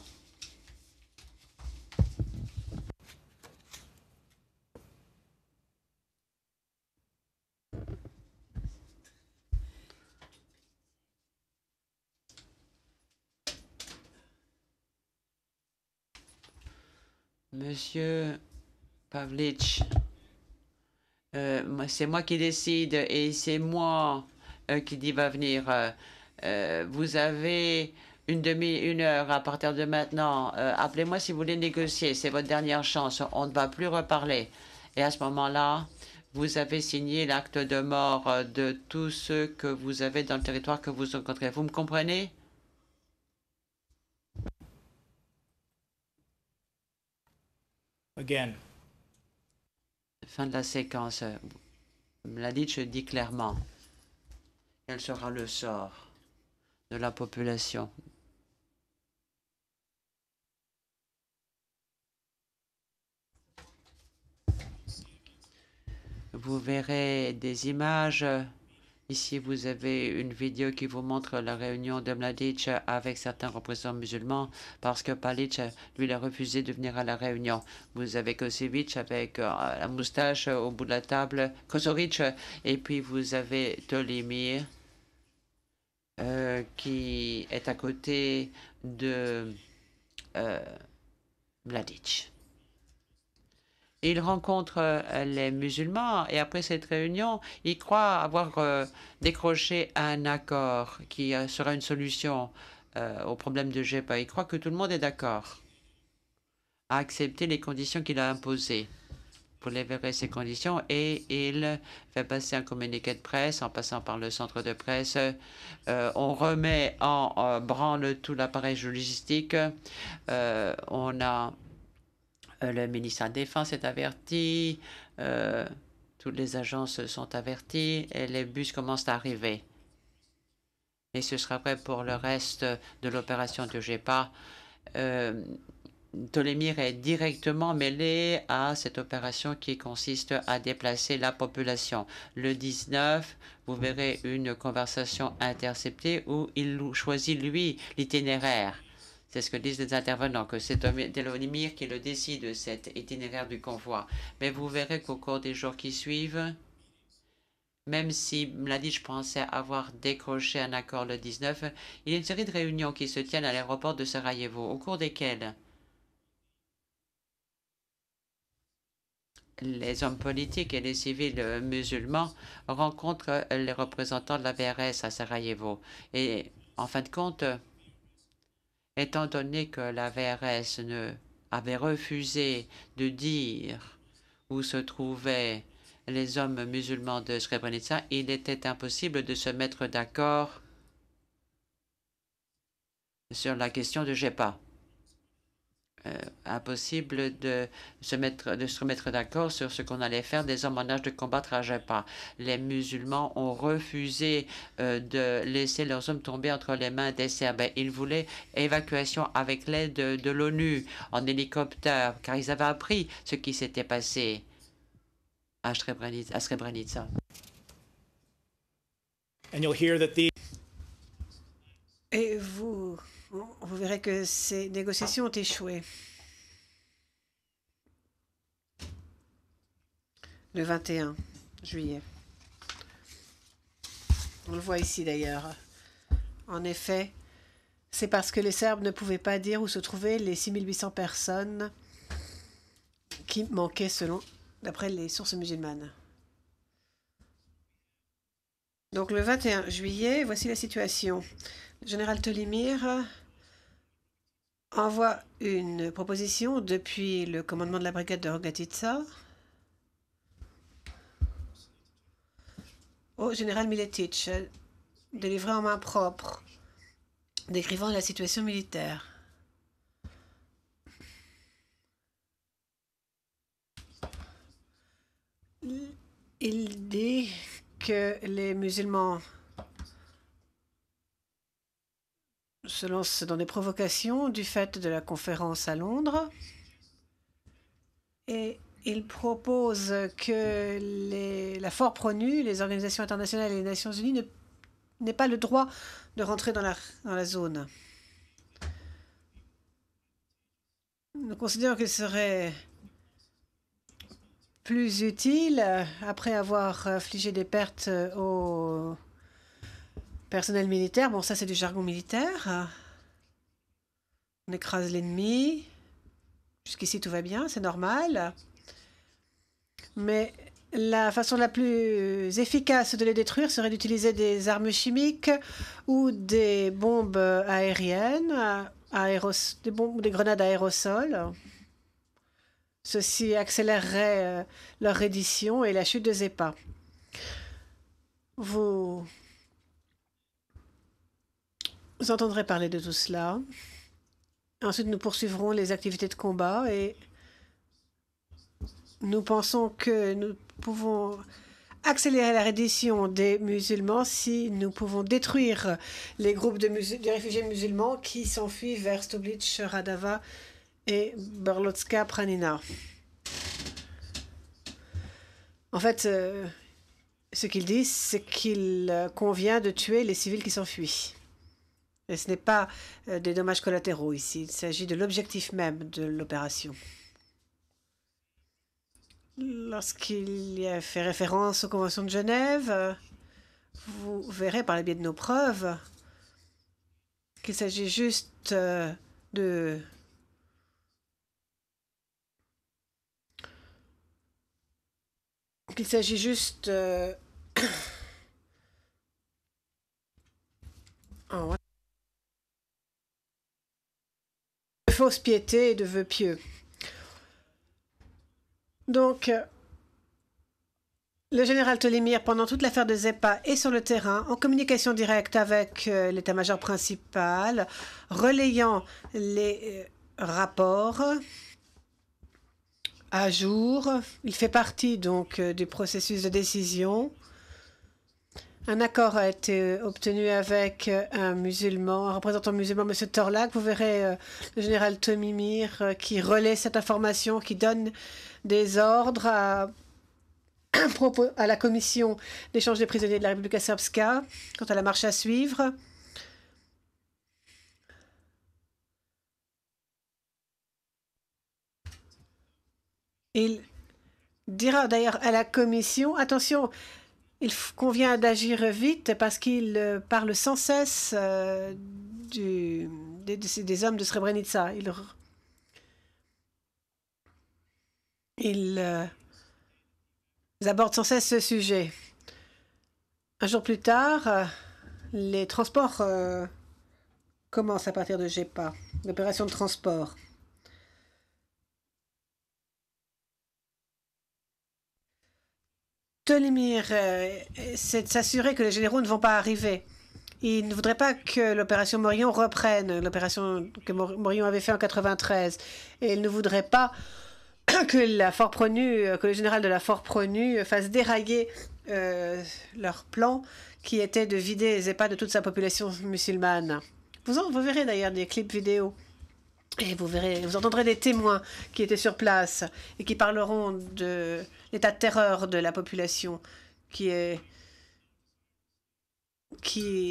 Monsieur Pavlic, c'est moi qui décide et c'est moi qui dit va venir. Vous avez une heure à partir de maintenant. Appelez-moi si vous voulez négocier. C'est votre dernière chance. On ne va plus reparler. Et à ce moment-là, vous avez signé l'acte de mort de tous ceux que vous avez dans le territoire que vous rencontrez. Vous me comprenez? Again. Fin de la séquence. Mladic dit clairement quel sera le sort de la population. Vous verrez des images. Ici, vous avez une vidéo qui vous montre la réunion de Mladic avec certains représentants musulmans parce que Palic, lui, il a refusé de venir à la réunion. Vous avez Kosevic avec la moustache au bout de la table, Kosoric, et puis vous avez Tolimir qui est à côté de Mladic. Il rencontre les musulmans et après cette réunion, il croit avoir décroché un accord qui sera une solution au problème de Jepa. Il croit que tout le monde est d'accord à accepter les conditions qu'il a imposées. Vous les verrez, ces conditions, et il fait passer un communiqué de presse en passant par le centre de presse. On remet en branle tout l'appareil logistique. On a le ministère de la Défense est averti, toutes les agences sont averties et les bus commencent à arriver. Et ce sera prêt pour le reste de l'opération de Jepa. Tolemir est directement mêlé à cette opération qui consiste à déplacer la population. Le 19, vous verrez une conversation interceptée où il choisit, lui, l'itinéraire. C'est ce que disent les intervenants, que c'est Tolemir qui le décide de cet itinéraire du convoi. Mais vous verrez qu'au cours des jours qui suivent, même si Mladic pensait avoir décroché un accord le 19, il y a une série de réunions qui se tiennent à l'aéroport de Sarajevo, au cours desquelles les hommes politiques et les civils musulmans rencontrent les représentants de la VRS à Sarajevo. Et en fin de compte, étant donné que la VRS avait refusé de dire où se trouvaient les hommes musulmans de Srebrenica, il était impossible de se mettre d'accord sur la question de Jepa. Impossible de se mettre d'accord sur ce qu'on allait faire des hommes en âge de combattre à Jepa. Les musulmans ont refusé de laisser leurs hommes tomber entre les mains des Serbes. Ils voulaient évacuation avec l'aide de l'ONU en hélicoptère, car ils avaient appris ce qui s'était passé. à Srebrenica. And you'll hear that Et vous verrez que ces négociations ont échoué. Le 21 juillet. On le voit ici d'ailleurs. En effet, c'est parce que les Serbes ne pouvaient pas dire où se trouvaient les 6800 personnes qui manquaient d'après les sources musulmanes. Donc le 21 juillet, voici la situation. Le général Tolimir envoie une proposition depuis le commandement de la brigade de Rogatica au général Miletic, délivré en main propre, décrivant la situation militaire. Il dit que les musulmans se lancent dans des provocations du fait de la conférence à Londres et il propose que la FORPRONU, les organisations internationales et les Nations Unies n'aient pas le droit de rentrer dans la zone. Nous considérons qu'il serait plus utile, après avoir infligé des pertes au personnel militaire. Bon, ça, c'est du jargon militaire. On écrase l'ennemi. Jusqu'ici, tout va bien, c'est normal. Mais la façon la plus efficace de les détruire serait d'utiliser des armes chimiques ou des bombes aériennes, des grenades à aérosols. Ceci accélérerait leur reddition et la chute de Zepa. Vous entendrez parler de tout cela. Ensuite, nous poursuivrons les activités de combat et nous pensons que nous pouvons accélérer la reddition des musulmans si nous pouvons détruire les groupes de réfugiés musulmans qui s'enfuient vers Stublic, Radava et Berlotska Pranina. En fait, ce qu'ils disent, c'est qu'il convient de tuer les civils qui s'enfuient. Et ce n'est pas des dommages collatéraux ici, il s'agit de l'objectif même de l'opération. Lorsqu'il y a fait référence aux conventions de Genève, vous verrez par le biais de nos preuves qu'il s'agit juste de de fausse piété et de vœux pieux. Donc, le général Tolimir, pendant toute l'affaire de Zepa, est sur le terrain, en communication directe avec l'état-major principal, relayant les rapports à jour. Il fait partie donc du processus de décision. Un accord a été obtenu avec un représentant musulman, M. Torlak. Vous verrez le général Tolimir qui relaie cette information, qui donne des ordres à la commission d'échange des prisonniers de la République Srpska quant à la marche à suivre. Il dira d'ailleurs à la commission, attention, il convient d'agir vite parce qu'il parle sans cesse des hommes de Srebrenica. Il aborde sans cesse ce sujet. Un jour plus tard, les transports commencent à partir de Zepa, l'opération de transport. Tolimir c'est de s'assurer que les généraux ne vont pas arriver. Il ne voudrait pas que l'opération Morillon reprenne, l'opération que Morillon avait fait en 93. Et il ne voudrait pas que le général de la FORPRONU fasse dérailler leur plan qui était de vider Zepa de toute sa population musulmane. Vous verrez d'ailleurs des clips vidéo Et vous verrez, vous entendrez des témoins qui étaient sur place et qui parleront de l'état de terreur de la population qui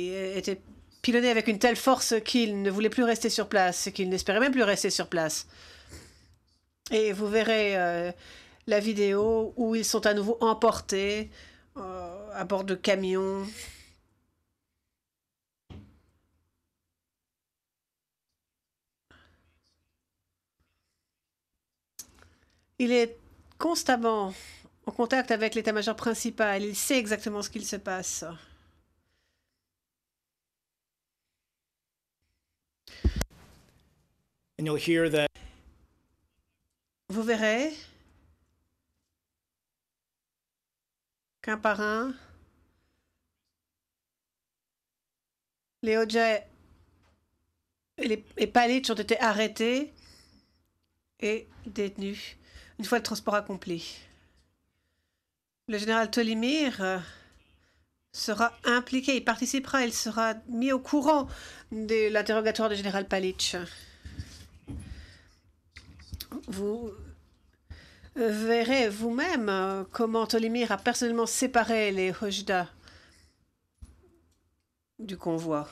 était pilonné avec une telle force qu'il ne voulait plus rester sur place, qu'il n'espérait même plus rester sur place. Et vous verrez la vidéo où ils sont à nouveau emportés à bord de camions. Il est constamment en contact avec l'état-major principal. Il sait exactement ce qu'il se passe. And you'll hear that Vous verrez qu'un par un, les Hodja et Palitch ont été arrêtés et détenus une fois le transport accompli. Le général Tolimir sera impliqué, il participera, il sera mis au courant de l'interrogatoire du général Palitch. Vous verrez vous-même comment Tolimir a personnellement séparé les Hojda du convoi.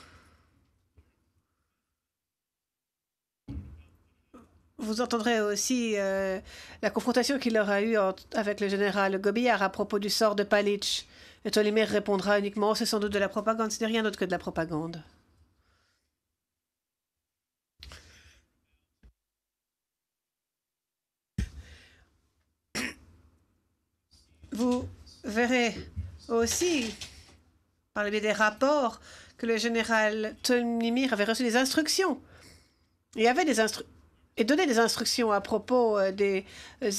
Vous entendrez aussi la confrontation qu'il aura eue avec le général Gobillard à propos du sort de Palitch. Et Tolimir répondra uniquement, c'est sans doute de la propagande, ce n'est rien d'autre que de la propagande. Vous verrez aussi, par le biais des rapports, que le général Tolimir avait reçu des instructions. Et donnait des instructions à propos des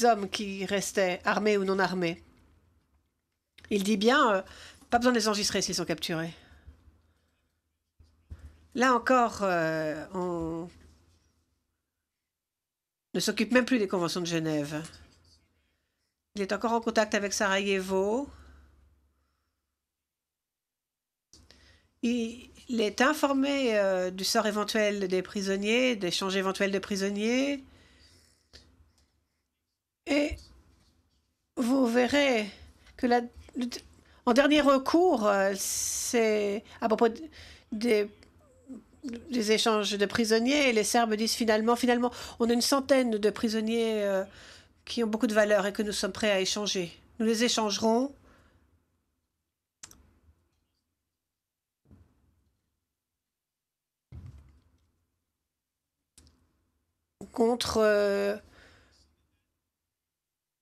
hommes qui restaient armés ou non armés. Il dit bien, pas besoin de les enregistrer s'ils sont capturés. Là encore, on ne s'occupe même plus des conventions de Genève. Il est encore en contact avec Sarajevo. Il est informé du sort éventuel des prisonniers, d'échanges éventuels de prisonniers. Et vous verrez que en dernier recours, c'est à propos des échanges de prisonniers. Les Serbes disent finalement, on a une centaine de prisonniers qui ont beaucoup de valeur et que nous sommes prêts à échanger. Nous les échangerons contre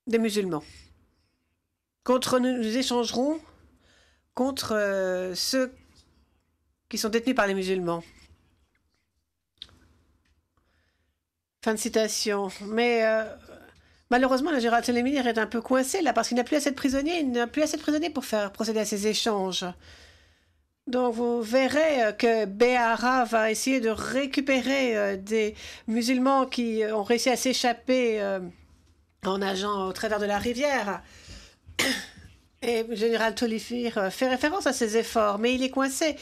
des musulmans. Nous échangerons contre ceux qui sont détenus par les musulmans. Fin de citation. Mais malheureusement, le général Tolimir est un peu coincé là parce qu'il n'a plus assez de prisonniers. Il n'a plus assez de prisonniers pour faire procéder à ces échanges. Donc vous verrez que Béhara va essayer de récupérer des musulmans qui ont réussi à s'échapper en nageant au travers de la rivière. Et le général Tolimir fait référence à ces efforts, mais il est coincé.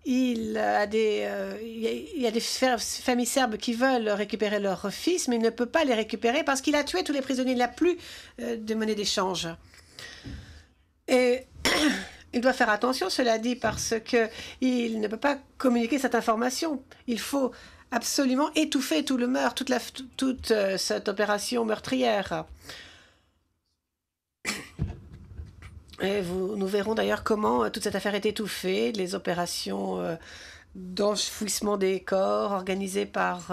Il y a des familles serbes qui veulent récupérer leurs fils, mais il ne peut pas les récupérer parce qu'il a tué tous les prisonniers. Il n'a plus de monnaie d'échange. Et il doit faire attention, cela dit, parce qu'il ne peut pas communiquer cette information. Il faut absolument étouffer tout le meurtre, toute cette opération meurtrière. Et nous verrons d'ailleurs comment toute cette affaire est étouffée, les opérations d'enfouissement des corps organisées par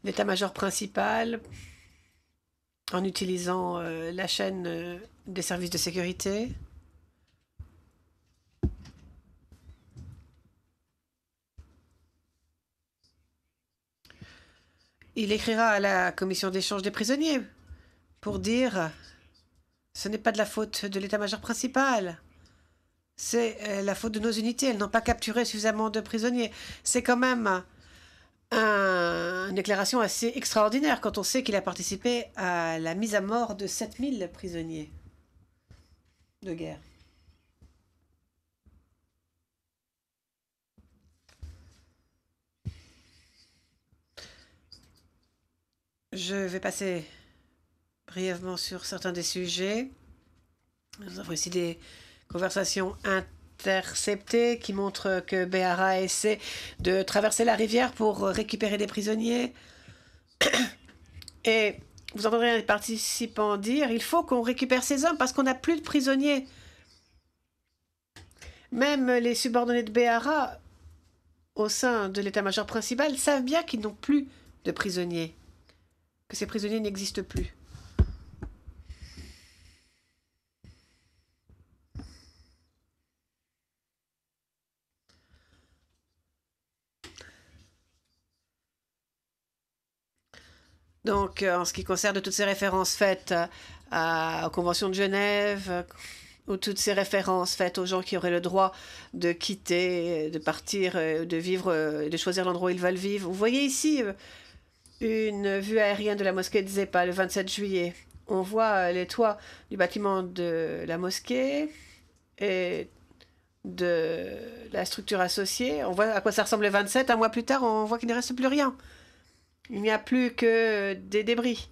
l'état-major principal en utilisant la chaîne des services de sécurité. Il écrira à la commission d'échange des prisonniers pour dire ce n'est pas de la faute de l'état-major principal. C'est la faute de nos unités. Elles n'ont pas capturé suffisamment de prisonniers. C'est quand même une déclaration assez extraordinaire quand on sait qu'il a participé à la mise à mort de 7000 prisonniers de guerre. Je vais passer brièvement sur certains des sujets. Nous avons ici des conversations interceptées qui montrent que Béara essaie de traverser la rivière pour récupérer des prisonniers. Et vous entendrez les participants dire « Il faut qu'on récupère ces hommes parce qu'on n'a plus de prisonniers. » Même les subordonnés de Béara, au sein de l'état-major principal, savent bien qu'ils n'ont plus de prisonniers, que ces prisonniers n'existent plus. Donc, en ce qui concerne toutes ces références faites aux conventions de Genève, ou toutes ces références faites aux gens qui auraient le droit de quitter, de partir, de vivre, de choisir l'endroit où ils veulent vivre. Vous voyez ici une vue aérienne de la mosquée de Zépa le 27 juillet. On voit les toits du bâtiment de la mosquée et de la structure associée. On voit à quoi ça ressemble le 27. Un mois plus tard, on voit qu'il ne reste plus rien. Il n'y a plus que des débris.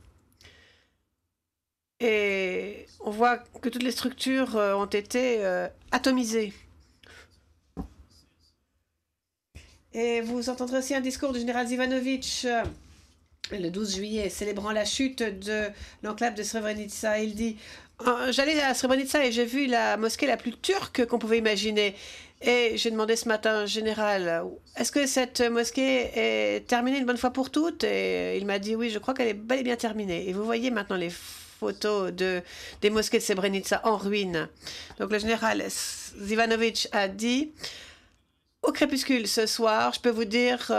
Et on voit que toutes les structures ont été atomisées. Et vous entendrez aussi un discours du général Zivanovic le 12 juillet, célébrant la chute de l'enclave de Srebrenica. Il dit « J'allais à Srebrenica et j'ai vu la mosquée la plus turque qu'on pouvait imaginer. Et j'ai demandé ce matin, général, est-ce que cette mosquée est terminée une bonne fois pour toutes? Et il m'a dit oui, je crois qu'elle est bel et bien terminée. Et vous voyez maintenant les photos des mosquées de Srebrenica en ruine. Donc le général Zivanovic a dit au crépuscule ce soir, je peux vous dire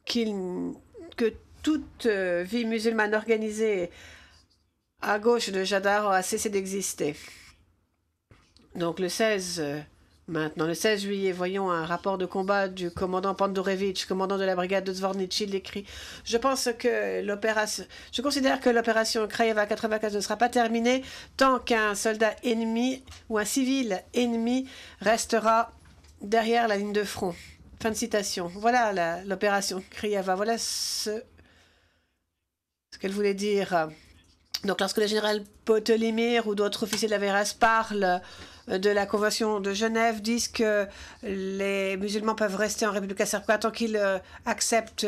que toute vie musulmane organisée à gauche de Jadar a cessé d'exister. Donc le 16 juillet, voyons un rapport de combat du commandant Pandorevitch, commandant de la brigade de Zvornitch. Il écrit « Je considère que l'opération Krajeva 95 ne sera pas terminée tant qu'un soldat ennemi ou un civil ennemi restera derrière la ligne de front. » Fin de citation. Voilà l'opération Krajeva. Voilà ce qu'elle voulait dire. Donc lorsque le général Potelimir ou d'autres officiers de la VRS parlent de la Convention de Genève, disent que les musulmans peuvent rester en République Srpska tant qu'ils acceptent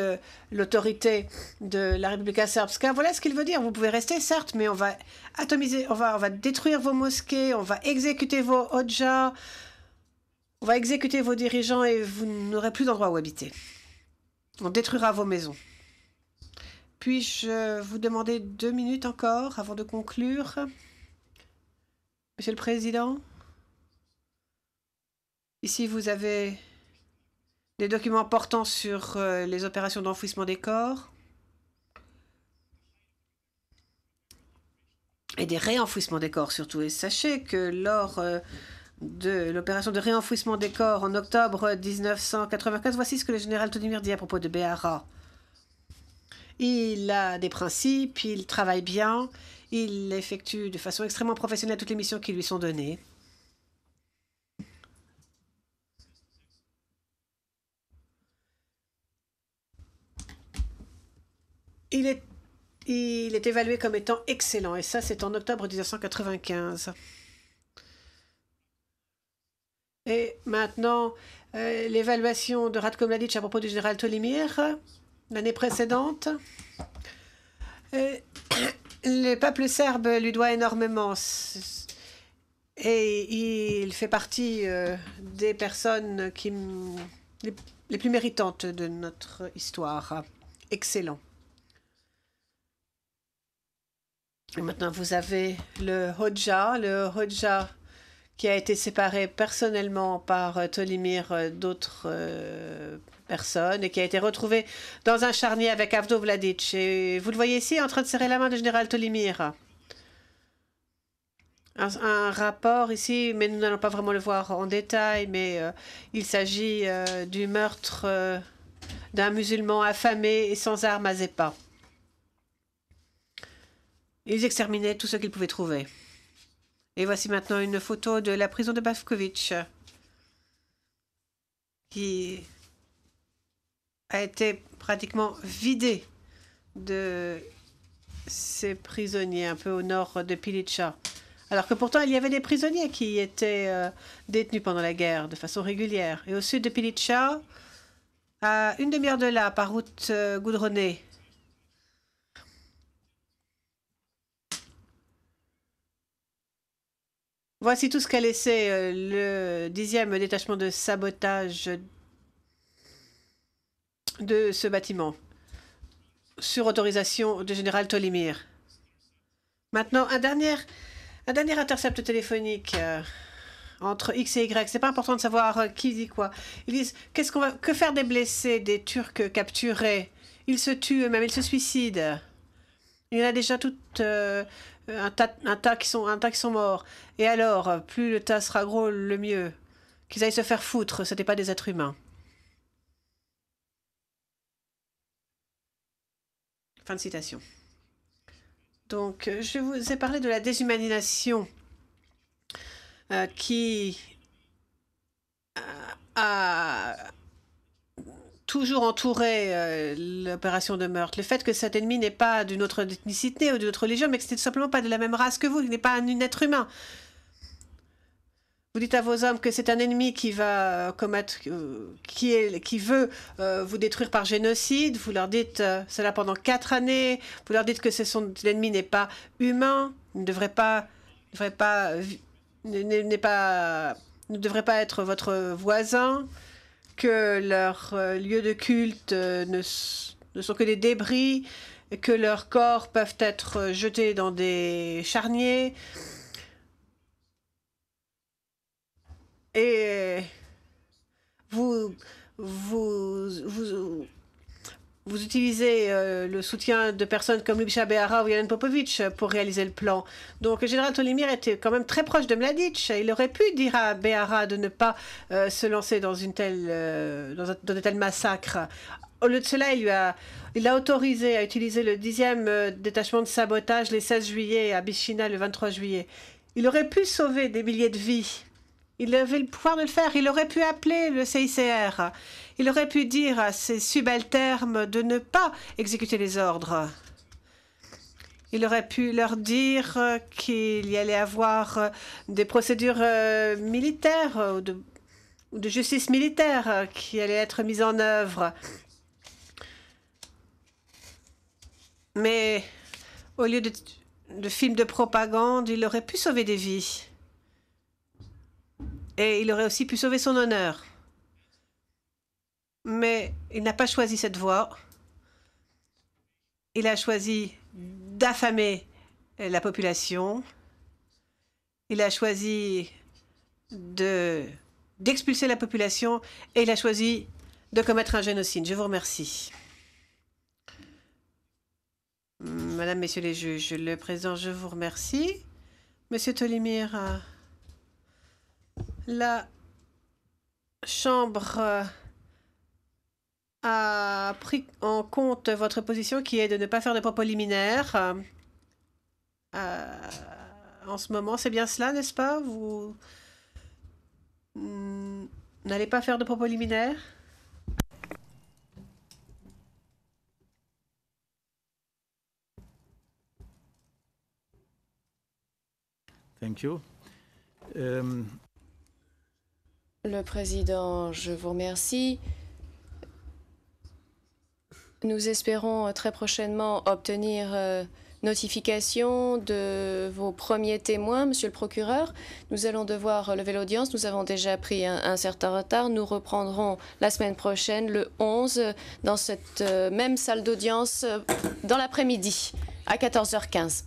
l'autorité de la République Srpska. Voilà ce qu'il veut dire. Vous pouvez rester, certes, mais on va atomiser, on va détruire vos mosquées, on va exécuter vos hodjas, on va exécuter vos dirigeants et vous n'aurez plus d'endroit où habiter. On détruira vos maisons. Puis-je vous demander 2 minutes encore avant de conclure? Monsieur le Président, ici vous avez des documents portant sur les opérations d'enfouissement des corps et des réenfouissements des corps surtout. Et sachez que lors de l'opération de réenfouissement des corps en octobre 1995, voici ce que le général Todimir dit à propos de Béara. Il a des principes, il travaille bien, il effectue de façon extrêmement professionnelle toutes les missions qui lui sont données. Il est évalué comme étant excellent, et ça c'est en octobre 1995. Et maintenant, l'évaluation de Ratko Mladic à propos du général Tolimir. L'année précédente, le peuple serbe lui doit énormément et il fait partie des personnes les plus méritantes de notre histoire. Excellent. Et maintenant, vous avez le Hodja qui a été séparé personnellement par Tolimir d'autres personnes et qui a été retrouvé dans un charnier avec Avdo Vladic. Et vous le voyez ici en train de serrer la main du général Tolimir. Un rapport ici, mais nous n'allons pas vraiment le voir en détail, mais il s'agit du meurtre d'un musulman affamé et sans armes à Zépa. Ils exterminaient tout ce qu'ils pouvaient trouver. Et voici maintenant une photo de la prison de Bavkovic qui a été pratiquement vidée de ces prisonniers un peu au nord de Pilicha. Alors que pourtant, il y avait des prisonniers qui étaient détenus pendant la guerre de façon régulière. Et au sud de Pilicha, à une demi-heure de là, par route goudronnée, voici tout ce qu'a laissé le 10e détachement de sabotage de ce bâtiment, sur autorisation du général Tolimir. Maintenant, un dernier intercept téléphonique entre X et Y. C'est pas important de savoir qui dit quoi. Ils disent que faire des blessés, des Turcs capturés? Ils se tuent eux-mêmes, ils se suicident. Il y en a déjà tout un tas qui sont morts. Et alors, plus le tas sera gros, le mieux. Qu'ils aillent se faire foutre, ce n'étaient pas des êtres humains. Fin de citation. Donc, je vous ai parlé de la déshumanisation qui a toujours entouré l'opération de meurtre. Le fait que cet ennemi n'est pas d'une autre ethnicité ou d'une autre religion, mais que c'est tout simplement pas de la même race que vous, qu'il n'est pas un être humain. Vous dites à vos hommes que c'est un ennemi qui va commettre, qui veut vous détruire par génocide. Vous leur dites cela pendant 4 années. Vous leur dites que l'ennemi n'est pas humain, ne devrait pas être votre voisin, que leurs lieux de culte ne sont que des débris, que leurs corps peuvent être jetés dans des charniers. Et vous utilisez le soutien de personnes comme Lubcha Behara ou Yelena Popovic pour réaliser le plan. Donc le général Tolimir était quand même très proche de Mladic. Il aurait pu dire à Behara de ne pas se lancer dans de tels massacres. Au lieu de cela, il l'a autorisé à utiliser le 10e détachement de sabotage les 16 juillet et à Bichina le 23 juillet. Il aurait pu sauver des milliers de vies. Il avait le pouvoir de le faire. Il aurait pu appeler le CICR. Il aurait pu dire à ses subalternes de ne pas exécuter les ordres. Il aurait pu leur dire qu'il y allait avoir des procédures militaires ou de justice militaire qui allaient être mises en œuvre. Mais au lieu de films de propagande, il aurait pu sauver des vies. Et il aurait aussi pu sauver son honneur. Mais il n'a pas choisi cette voie. Il a choisi d'affamer la population. Il a choisi d'expulser la population et il a choisi de commettre un génocide. Je vous remercie. Madame, Messieurs les juges, le président, je vous remercie. Monsieur Tolimir, la Chambre a pris en compte votre position qui est de ne pas faire de propos liminaires. En ce moment, c'est bien cela, n'est-ce pas? Vous n'allez pas faire de propos liminaires? Thank you. Le président, je vous remercie. Nous espérons très prochainement obtenir notification de vos premiers témoins, Monsieur le procureur. Nous allons devoir lever l'audience. Nous avons déjà pris un certain retard. Nous reprendrons la semaine prochaine, le 11, dans cette même salle d'audience dans l'après-midi, à 14h15.